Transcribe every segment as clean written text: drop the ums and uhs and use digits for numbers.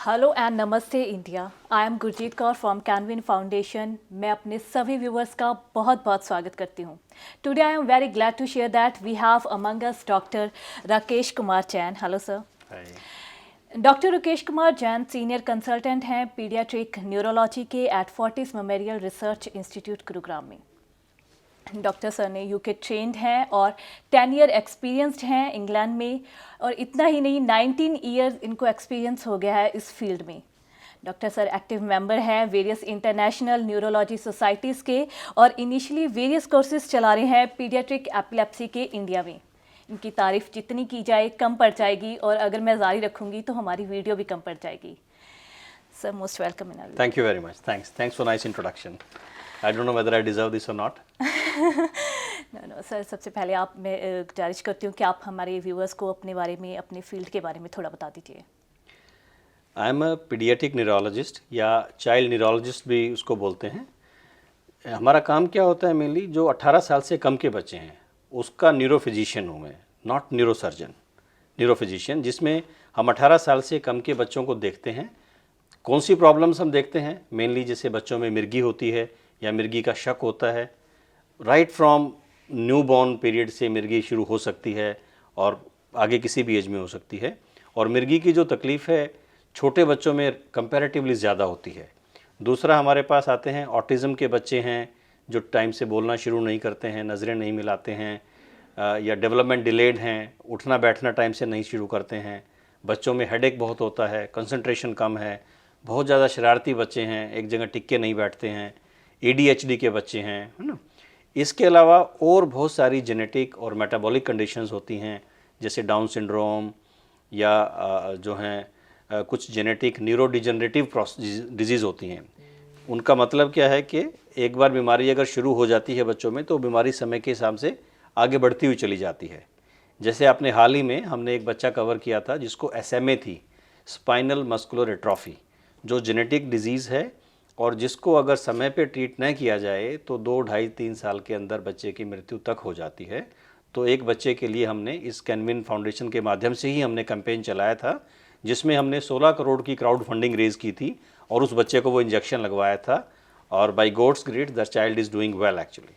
Hello and नमस्ते India. I am Gurjeet Kaur from Canwin foundation. मैं अपने सभी व्यूवर्स का बहुत बहुत स्वागत करती हूँ। Today I am very glad to share that we have among us doctor Rakesh Kumar Jain. Hello sir. Hi. Doctor Rakesh Kumar Jain senior consultant हैं पीडियाट्रिक न्यूरोलॉजी के at Fortis memorial research institute Gurugram में। डॉक्टर सर ने यूके ट्रेंड हैं और 10 ईयर एक्सपीरियंस्ड हैं England में, और इतना ही नहीं 19 ईयर्स इनको एक्सपीरियंस हो गया है इस फील्ड में। डॉक्टर सर एक्टिव मेंबर हैं वेरियस इंटरनेशनल न्यूरोलॉजी सोसाइटीज़ के और इनिशियली वेरियस कोर्सेज चला रहे हैं पीडियाट्रिक एपिलेप्सी के इंडिया में। इनकी तारीफ जितनी की जाए कम पड़ जाएगी, और अगर मैं जारी रखूँगी तो हमारी वीडियो भी कम पड़ जाएगी। Sir most welcome in. Thank you very much. Thanks for nice introduction. I don't know whether I deserve this or not. No sir, सबसे पहले आप मैं गुजारिश करती हूँ कि आप हमारे व्यूअर्स को अपने बारे में, अपने फील्ड के बारे में थोड़ा बता दीजिए। I am a pediatric neurologist या चाइल्ड न्यूरोलॉजिस्ट भी उसको बोलते हैं। हमारा काम क्या होता है मेनली, जो 18 साल से कम के बच्चे हैं उसका न्यूरोफिजिशियन हूँ मैं, नॉट न्यूरोसर्जन, न्यूरोफिजिशियन, जिसमें हम 18 साल से कम के बच्चों को देखते हैं। कौन सी प्रॉब्लम्स हम देखते हैं मेनली, जैसे बच्चों में मिर्गी होती है या मिर्गी का शक होता है। Right from new born period से मिर्गी शुरू हो सकती है और आगे किसी भी एज में हो सकती है। और मिर्गी की जो तकलीफ़ है छोटे बच्चों में कंपैरेटिवली ज़्यादा होती है। दूसरा, हमारे पास आते हैं ऑटिज़म के बच्चे हैं जो टाइम से बोलना शुरू नहीं करते हैं, नज़रें नहीं मिलाते हैं, या डेवलपमेंट डिलेड हैं, उठना बैठना टाइम से नहीं शुरू करते हैं। बच्चों में हेडेक बहुत होता है, कंसंट्रेशन कम है, बहुत ज़्यादा शरारती बच्चे हैं, एक जगह टिक के नहीं बैठते हैं, ADHD के बच्चे हैं, है ना। इसके अलावा और बहुत सारी जेनेटिक और मेटाबॉलिक कंडीशंस होती हैं, जैसे डाउन सिंड्रोम या जो हैं कुछ जेनेटिक न्यूरोडिजनरेटिव डिजीज़ होती हैं। उनका मतलब क्या है कि एक बार बीमारी अगर शुरू हो जाती है बच्चों में तो बीमारी समय के हिसाब से आगे बढ़ती हुई चली जाती है। जैसे आपने हाल ही में हमने एक बच्चा कवर किया था जिसको SMA थी, स्पाइनल मस्कुलर एट्रोफी, जो जेनेटिक डिजीज़ है और जिसको अगर समय पे ट्रीट न किया जाए तो 2, ढाई, 3 साल के अंदर बच्चे की मृत्यु तक हो जाती है। तो एक बच्चे के लिए हमने इस कैनविन फाउंडेशन के माध्यम से ही हमने कैंपेन चलाया था, जिसमें हमने 16 करोड़ की क्राउड फंडिंग रेज़ की थी और उस बच्चे को वो इंजेक्शन लगवाया था। और by God's grace the child is doing well actually.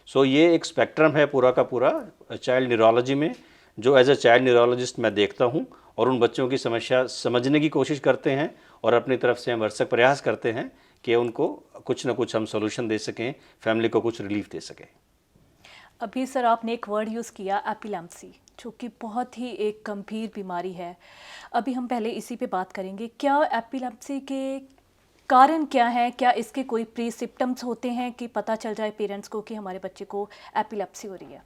So ये एक स्पेक्ट्रम है पूरा का पूरा चाइल्ड न्यूरोलॉजी में, जो एज ए चाइल्ड न्यूरोलॉजिस्ट मैं देखता हूँ और उन बच्चों की समस्या समझने की कोशिश करते हैं और अपनी तरफ से हम भरसक प्रयास करते हैं कि उनको कुछ ना कुछ हम सोल्यूशन दे सकें, फैमिली को कुछ रिलीफ दे सकें। अभी सर आपने एक वर्ड यूज़ किया एपिलेप्सी, जो कि बहुत ही एक गंभीर बीमारी है। अभी हम पहले इसी पे बात करेंगे। क्या एपिलेप्सी के कारण क्या है? क्या इसके कोई प्री सिम्टम्स होते हैं कि पता चल जाए पेरेंट्स को कि हमारे बच्चे को एपिलेप्सी हो रही है?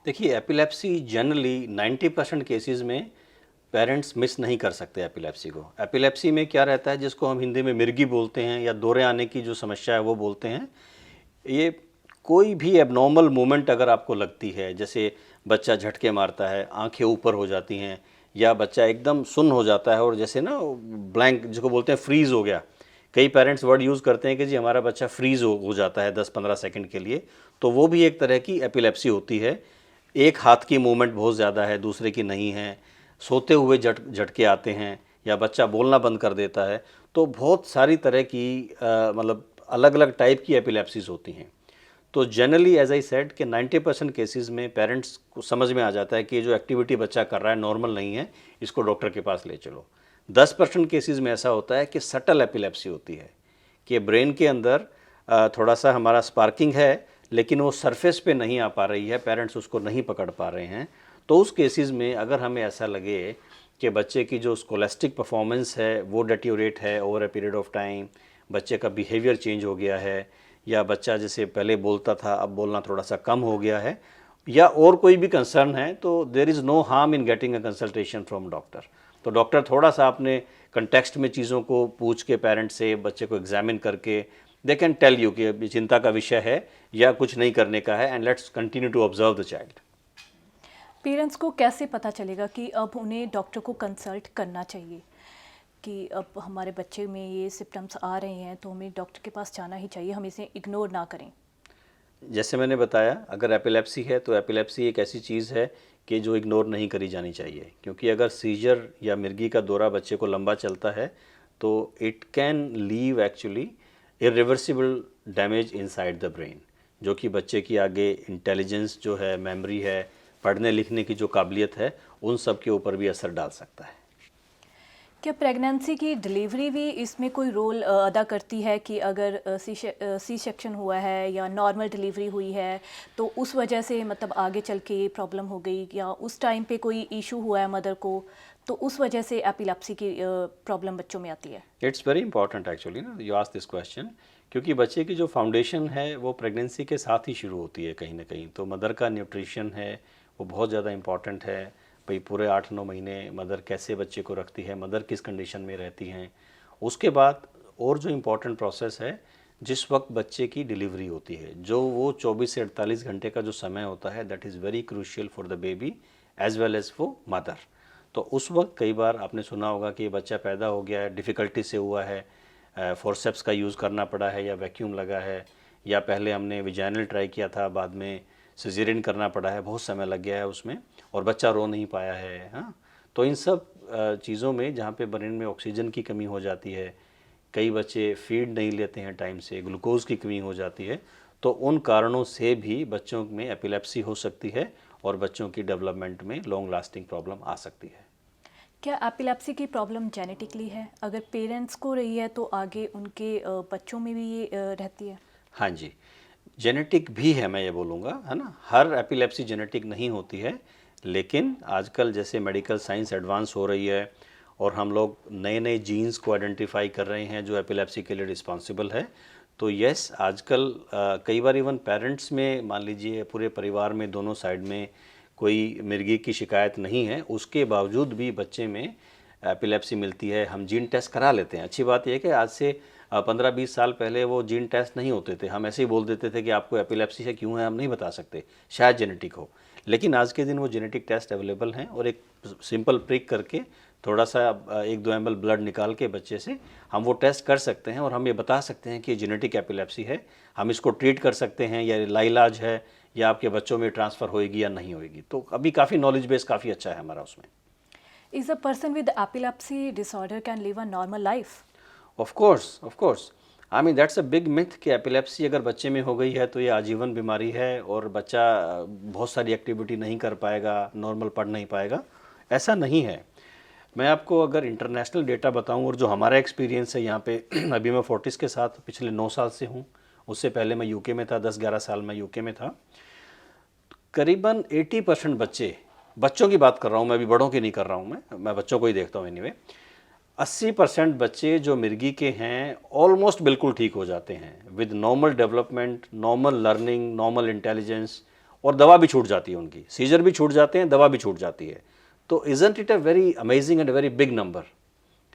देखिए, एपिलेप्सी जनरली 90% केसेस में पेरेंट्स मिस नहीं कर सकते एपिलेप्सी को। एपिलेप्सी में क्या रहता है, जिसको हम हिंदी में मिर्गी बोलते हैं या दौरे आने की जो समस्या है वो बोलते हैं। ये कोई भी एबनॉर्मल मूवमेंट अगर आपको लगती है, जैसे बच्चा झटके मारता है, आंखें ऊपर हो जाती हैं, या बच्चा एकदम सुन्न हो जाता है और जैसे ना ब्लैंक जिसको बोलते हैं फ्रीज़ हो गया। कई पेरेंट्स वर्ड यूज़ करते हैं कि जी हमारा बच्चा फ्रीज़ हो जाता है 10-15 सेकंड के लिए, तो वो भी एक तरह की एपिलेप्सी होती है। एक हाथ की मूवमेंट बहुत ज़्यादा है, दूसरे की नहीं है, सोते हुए झटके आते हैं, या बच्चा बोलना बंद कर देता है। तो बहुत सारी तरह की मतलब अलग अलग टाइप की एपिलेप्सीज होती हैं। तो जनरली एज आई सेड कि 90% केसेस में पेरेंट्स को समझ में आ जाता है कि जो एक्टिविटी बच्चा कर रहा है नॉर्मल नहीं है, इसको डॉक्टर के पास ले चलो। 10% केसेस में ऐसा होता है कि सटल एपिलेप्सी होती है, कि ब्रेन के अंदर थोड़ा सा हमारा स्पार्किंग है लेकिन वो सरफेस पे नहीं आ पा रही है, पेरेंट्स उसको नहीं पकड़ पा रहे हैं। तो उस केसेस में अगर हमें ऐसा लगे कि बच्चे की जो स्कोलेस्टिक परफॉर्मेंस है वो डेट्योरेट है over a period of time, बच्चे का बिहेवियर चेंज हो गया है, या बच्चा जैसे पहले बोलता था अब बोलना थोड़ा सा कम हो गया है, या और कोई भी कंसर्न है, तो there is no harm in getting a consultation from doctor. तो डॉक्टर थोड़ा सा अपने कंटेक्स्ट में चीज़ों को पूछ के पेरेंट्स से बच्चे को एग्जामिन करके दे कैन टेल यू कि अभी चिंता का विषय है या कुछ नहीं करने का है, and let's continue to observe the child. Parents को कैसे पता चलेगा कि अब उन्हें डॉक्टर को कंसल्ट करना चाहिए, कि अब हमारे बच्चे में ये सिम्टम्स आ रहे हैं तो हमें डॉक्टर के पास जाना ही चाहिए, हम इसे इग्नोर ना करें? जैसे मैंने बताया, अगर एपिलेप्सी है तो एपिलेप्सी एक ऐसी चीज़ है कि जो इग्नोर नहीं करी जानी चाहिए, क्योंकि अगर सीजर या मिर्गी का दौरा बच्चे को लंबा चलता है तो it can leave actually irreversible damage inside the brain, जो कि बच्चे की आगे इंटेलिजेंस जो है, मेमोरी है, पढ़ने लिखने की जो काबिलियत है, उन सब के ऊपर भी असर डाल सकता है। क्या प्रेगनेंसी की डिलीवरी भी इसमें कोई रोल अदा करती है कि अगर सी सेक्शन हुआ है या नॉर्मल डिलीवरी हुई है तो उस वजह से मतलब आगे चल के ये प्रॉब्लम हो गई, या उस टाइम पे कोई इशू हुआ है मदर को तो उस वजह से एपिलेप्सी की प्रॉब्लम बच्चों में आती है? इट्स वेरी इंपॉर्टेंट एक्चुअली ना यू आस्क दिस क्वेश्चन, क्योंकि बच्चे की जो फाउंडेशन है वो प्रेगनेंसी के साथ ही शुरू होती है कहीं ना कहीं। तो मदर का न्यूट्रिशन है वो बहुत ज़्यादा इंपॉर्टेंट है। भाई पूरे 8-9 महीने मदर कैसे बच्चे को रखती है, मदर किस कंडीशन में रहती हैं। उसके बाद और जो इम्पॉर्टेंट प्रोसेस है, जिस वक्त बच्चे की डिलीवरी होती है, जो वो 24 से 48 घंटे का जो समय होता है, that is very crucial for the baby as well as for mother. तो उस वक्त कई बार आपने सुना होगा कि बच्चा पैदा हो गया है, डिफ़िकल्टी से हुआ है, फोर्सेप्स का यूज़ करना पड़ा है या वैक्यूम लगा है, या पहले हमने विजाइनल ट्राई किया था, बाद में सिजेरियन करना पड़ा है, बहुत समय लग गया है उसमें और बच्चा रो नहीं पाया है। हाँ, तो इन सब चीज़ों में जहाँ पे ब्रेन में ऑक्सीजन की कमी हो जाती है, कई बच्चे फीड नहीं लेते हैं टाइम से, ग्लूकोज़ की कमी हो जाती है, तो उन कारणों से भी बच्चों में एपिलेप्सी हो सकती है और बच्चों की डेवलपमेंट में लॉन्ग लास्टिंग प्रॉब्लम आ सकती है। क्या एपिलेप्सी की प्रॉब्लम जेनेटिकली है? अगर पेरेंट्स को रही है तो आगे उनके बच्चों में भी ये रहती है? हाँ जी, जेनेटिक भी है, मैं ये बोलूँगा, है ना। हर एपिलेप्सी जेनेटिक नहीं होती है, लेकिन आजकल जैसे मेडिकल साइंस एडवांस हो रही है और हम लोग नए नए जीन्स को आइडेंटिफाई कर रहे हैं जो एपिलेप्सी के लिए रिस्पॉन्सिबल है, तो यस आजकल कई बार इवन पेरेंट्स में, मान लीजिए पूरे परिवार में दोनों साइड में कोई मिर्गी की शिकायत नहीं है, उसके बावजूद भी बच्चे में एपिलेप्सी मिलती है। हम जीन टेस्ट करा लेते हैं। अच्छी बात यह है कि आज से 15-20 साल पहले वो जीन टेस्ट नहीं होते थे, हम ऐसे ही बोल देते थे कि आपको एपिलेप्सी है, क्यों है हम नहीं बता सकते, शायद जेनेटिक हो। लेकिन आज के दिन वो जेनेटिक टेस्ट अवेलेबल हैं और एक सिंपल प्रिक करके थोड़ा सा 1-2 ml ब्लड निकाल के बच्चे से हम वो टेस्ट कर सकते हैं और हम ये बता सकते हैं कि ये जेनेटिक एपिलेप्सी है, हम इसको ट्रीट कर सकते हैं या लाइलाज है या आपके बच्चों में ट्रांसफ़र होएगी या नहीं होएगी। तो अभी काफ़ी नॉलेज बेस काफ़ी अच्छा है हमारा उसमें। Is a person with epilepsy disorder can live a normal life? Of course I mean that's a big myth कि एपिलेप्सी अगर बच्चे में हो गई है तो ये आजीवन बीमारी है और बच्चा बहुत सारी एक्टिविटी नहीं कर पाएगा, नॉर्मल पढ़ नहीं पाएगा। ऐसा नहीं है। मैं आपको अगर इंटरनेशनल डेटा बताऊं और जो हमारा एक्सपीरियंस है यहाँ पे अभी मैं फोर्टिस के साथ पिछले 9 साल से हूँ, उससे पहले मैं यूके में था, 10-11 साल मैं यूके में था। करीबन 80% बच्चों की बात कर रहा हूँ मैं, अभी बड़ों की नहीं कर रहा हूँ, मैं बच्चों को ही देखता हूँ एनीवे। 80% बच्चे जो मिर्गी के हैं ऑलमोस्ट बिल्कुल ठीक हो जाते हैं with normal development, normal learning, normal intelligence, और दवा भी छूट जाती है उनकी, सीजर भी छूट जाते हैं, दवा भी छूट जाती है। तो isn't it a very amazing and very big number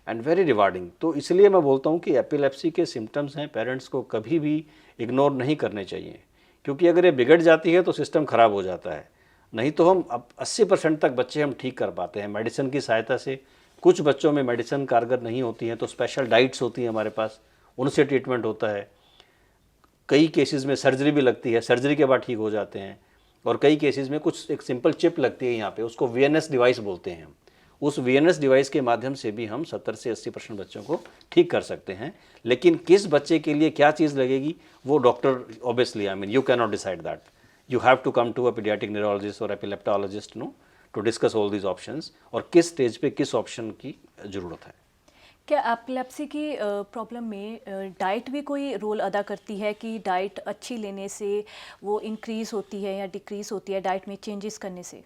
and very rewarding. तो इसलिए मैं बोलता हूँ कि एपिलेप्सी के सिम्टम्स हैं, पेरेंट्स को कभी भी इग्नोर नहीं करने चाहिए, क्योंकि अगर ये बिगड़ जाती है तो सिस्टम ख़राब हो जाता है। नहीं तो हम अब 80% तक बच्चे हम ठीक कर पाते हैं मेडिसिन की सहायता से। कुछ बच्चों में मेडिसिन कारगर नहीं होती हैं तो स्पेशल डाइट्स होती हैं हमारे पास, उनसे ट्रीटमेंट होता है। कई केसेस में सर्जरी भी लगती है, सर्जरी के बाद ठीक हो जाते हैं। और कई केसेस में कुछ एक सिंपल चिप लगती है यहाँ पे, उसको वीएनएस डिवाइस बोलते हैं हम। उस वीएनएस डिवाइस के माध्यम से भी हम 70 से 80% बच्चों को ठीक कर सकते हैं। लेकिन किस बच्चे के लिए क्या चीज़ लगेगी वो doctor obviously, I mean you can not decide that. You have to come to a pediatric neurologist और epileptologist no to discuss all these options, और किस स्टेज पे किस ऑप्शन की ज़रूरत है। क्या एपिलेप्सी की प्रॉब्लम में डाइट भी कोई रोल अदा करती है कि डाइट अच्छी लेने से वो इंक्रीज़ होती है या डिक्रीज़ होती है डाइट में चेंजेस करने से?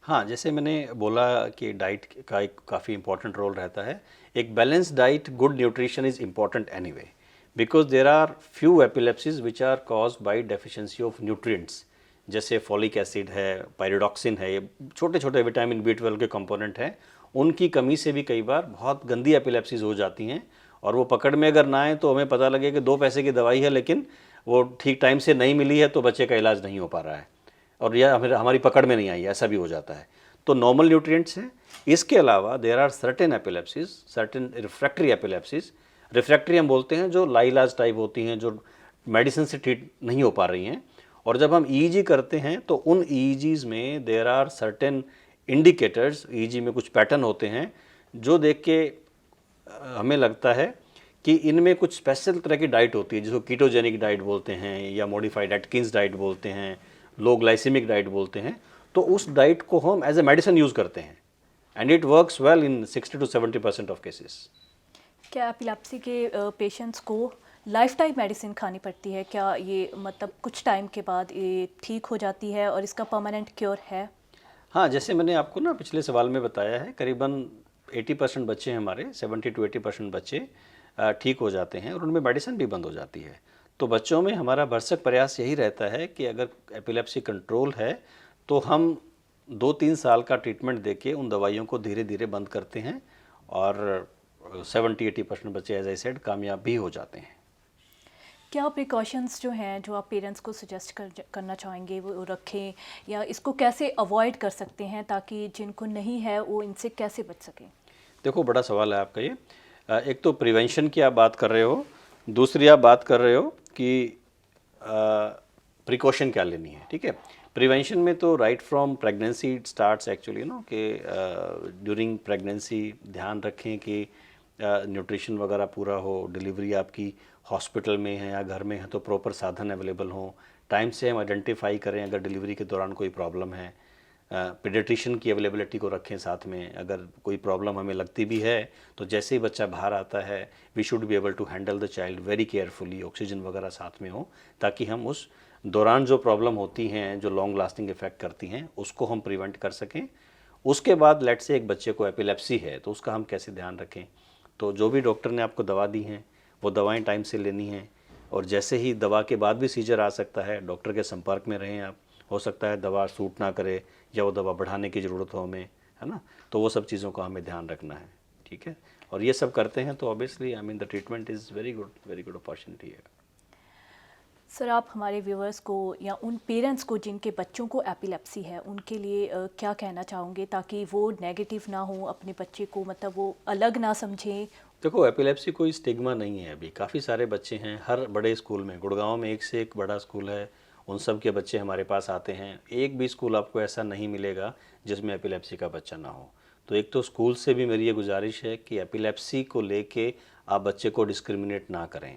हाँ, जैसे मैंने बोला कि डाइट का एक काफ़ी इंपॉर्टेंट रोल रहता है। एक balance diet, good nutrition is important anyway, because there are few epilepsies which are caused by deficiency of nutrients, जैसे फॉलिक एसिड है, पायरिडॉक्सिन है, ये छोटे छोटे विटामिन B12 के कंपोनेंट हैं। उनकी कमी से भी कई बार बहुत गंदी एपिलेप्सीज हो जाती हैं, और वो पकड़ में अगर ना आए तो हमें पता लगे कि 2 पैसे की दवाई है लेकिन वो ठीक टाइम से नहीं मिली है तो बच्चे का इलाज नहीं हो पा रहा है, और यह हमारी पकड़ में नहीं आई, ऐसा भी हो जाता है। तो नॉर्मल न्यूट्रिएंट्स हैं। इसके अलावा there are certain epilepsies, certain refractory epilepsies. Refractory हम बोलते हैं जो लाइलाज टाइप होती हैं, जो मेडिसिन से ट्रीट नहीं हो पा रही हैं, और जब हम ईईजी करते हैं तो उन ईईजीज में there are certain indicators, EEG में कुछ पैटर्न होते हैं जो देख के हमें लगता है कि इनमें कुछ स्पेशल तरह की डाइट होती है, जिसको कीटोजेनिक डाइट बोलते हैं या मॉडिफाइड एटकिंस डाइट बोलते हैं, लो ग्लाइसेमिक डाइट बोलते हैं। तो उस डाइट को हम एज ए मेडिसिन यूज़ करते हैं and it works well in 60 to 70% of cases. क्या एपिलेप्सी के पेशेंट्स को लाइफ टाइम मेडिसिन खानी पड़ती है? क्या ये मतलब कुछ टाइम के बाद ये ठीक हो जाती है और इसका परमानेंट क्योर है? हाँ, जैसे मैंने आपको ना पिछले सवाल में बताया है, करीबन 80% बच्चे हमारे 70 to 80% बच्चे ठीक हो जाते हैं और उनमें मेडिसिन भी बंद हो जाती है। तो बच्चों में हमारा भरसक प्रयास यही रहता है कि अगर एपिलेप्सी कंट्रोल है तो हम 2-3 साल का ट्रीटमेंट देके उन दवाइयों को धीरे धीरे बंद करते हैं और 70-80% बच्चे एज आई सेड कामयाब भी हो जाते हैं। क्या प्रिकॉशंस जो हैं जो आप पेरेंट्स को सजेस्ट करना चाहेंगे वो रखें, या इसको कैसे अवॉइड कर सकते हैं ताकि जिनको नहीं है वो इनसे कैसे बच सकें? देखो, बड़ा सवाल है आपका ये। एक तो प्रिवेंशन की आप बात कर रहे हो, दूसरी आप बात कर रहे हो कि प्रिकॉशन क्या लेनी है। ठीक है, प्रिवेंशन में तो right from pregnancy it starts actually कि ड्यूरिंग प्रेगनेंसी ध्यान रखें कि न्यूट्रिशन वगैरह पूरा हो, डिलीवरी आपकी हॉस्पिटल में है या घर में है तो प्रॉपर साधन अवेलेबल हों, टाइम से हम आइडेंटिफाई करें अगर डिलीवरी के दौरान कोई प्रॉब्लम है, पीडियाट्रिशियन की अवेलेबिलिटी को रखें साथ में, अगर कोई प्रॉब्लम हमें लगती भी है तो जैसे ही बच्चा बाहर आता है we should be able to handle the child very carefully, oxygen वगैरह साथ में हो ताकि हम उस दौरान जो प्रॉब्लम होती हैं जो लॉन्ग लास्टिंग इफेक्ट करती हैं उसको हम प्रिवेंट कर सकें। उसके बाद लेट से एक बच्चे को एपिलेप्सी है तो उसका हम कैसे ध्यान रखें, तो जो भी डॉक्टर ने आपको दवा दी हैं वो दवाएं टाइम से लेनी हैं और जैसे ही दवा के बाद भी सीजर आ सकता है डॉक्टर के संपर्क में रहें आप, हो सकता है दवा सूट ना करे या वो दवा बढ़ाने की ज़रूरत हो हमें, है ना, तो वो सब चीज़ों का हमें ध्यान रखना है। ठीक है, और ये सब करते हैं तो obviously I mean the treatment is very good opportunity है। सर, आप हमारे व्यूअर्स को या उन पेरेंट्स को जिनके बच्चों को एपिलेप्सी है उनके लिए क्या कहना चाहोगे ताकि वो नेगेटिव ना हो, अपने बच्चे को मतलब वो अलग ना समझें? देखो, एपिलेप्सी कोई स्टिग्मा नहीं है, अभी काफ़ी सारे बच्चे हैं हर बड़े स्कूल में, गुड़गांव में एक से एक बड़ा स्कूल है, उन सब के बच्चे हमारे पास आते हैं। एक भी स्कूल आपको ऐसा नहीं मिलेगा जिसमें एपिलेप्सी का बच्चा ना हो। तो एक तो स्कूल से भी मेरी ये गुजारिश है कि एपिलेप्सी को लेके आप बच्चे को डिस्क्रिमिनेट ना करें।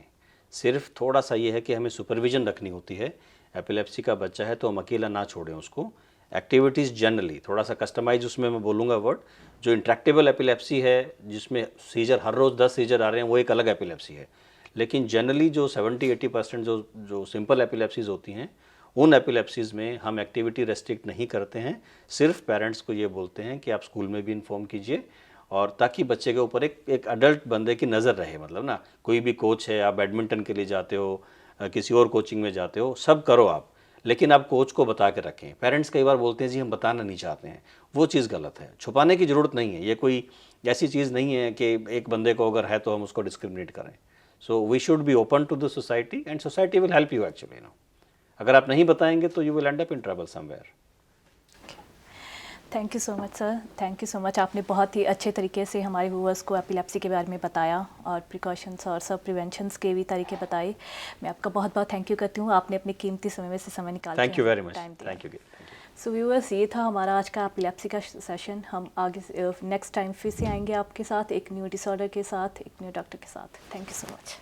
सिर्फ थोड़ा सा ये है कि हमें सुपरविजन रखनी होती है। एपिलेप्सी का बच्चा है तो हम अकेला ना छोड़ें उसको। एक्टिविटीज़ जनरली थोड़ा सा कस्टमाइज उसमें मैं बोलूँगा वर्ड, जो इंट्रैक्टेबल एपिलेप्सी है जिसमें सीजर हर रोज़ 10 सीजर आ रहे हैं वो एक अलग एपिलेप्सी है। लेकिन जनरली जो 70-80% जो सिंपल एपिलेप्सीज़ होती हैं उन एपिलेप्सीज़ में हम एक्टिविटी रेस्ट्रिक्ट नहीं करते हैं। सिर्फ पेरेंट्स को ये बोलते हैं कि आप स्कूल में भी इन्फॉर्म कीजिए और ताकि बच्चे के ऊपर एक अडल्ट बंदे की नज़र रहे। मतलब ना, कोई भी कोच है, आप बैडमिंटन के लिए जाते हो, किसी और कोचिंग में जाते हो, सब करो आप, लेकिन आप कोच को बता के रखें। पेरेंट्स कई बार बोलते हैं जी हम बताना नहीं चाहते हैं, वो चीज़ गलत है। छुपाने की ज़रूरत नहीं है, ये कोई ऐसी चीज़ नहीं है कि एक बंदे को अगर है तो हम उसको डिस्क्रिमिनेट करें। So we should be open to the society and society will help you actually. अगर आप नहीं बताएंगे तो you will end up in trouble somewhere. Thank you so much sir, thank you so much. आपने बहुत ही अच्छे तरीके से हमारे व्यूअर्स को एपिलेप्सी के बारे में बताया और प्रिकॉशंस और सब प्रिवेंशंस के भी तरीके बताए। मैं आपका बहुत बहुत थैंक यू करती हूँ, आपने अपने कीमती समय में से समय निकाल thank you very much, thank you. So viewers, ये था हमारा आज का एपिलेप्सी का सेशन। हम आगे नेक्स्ट टाइम फिर से आएंगे आपके साथ एक न्यू डिसऑर्डर के साथ, एक न्यू डॉक्टर के साथ। Thank you so much.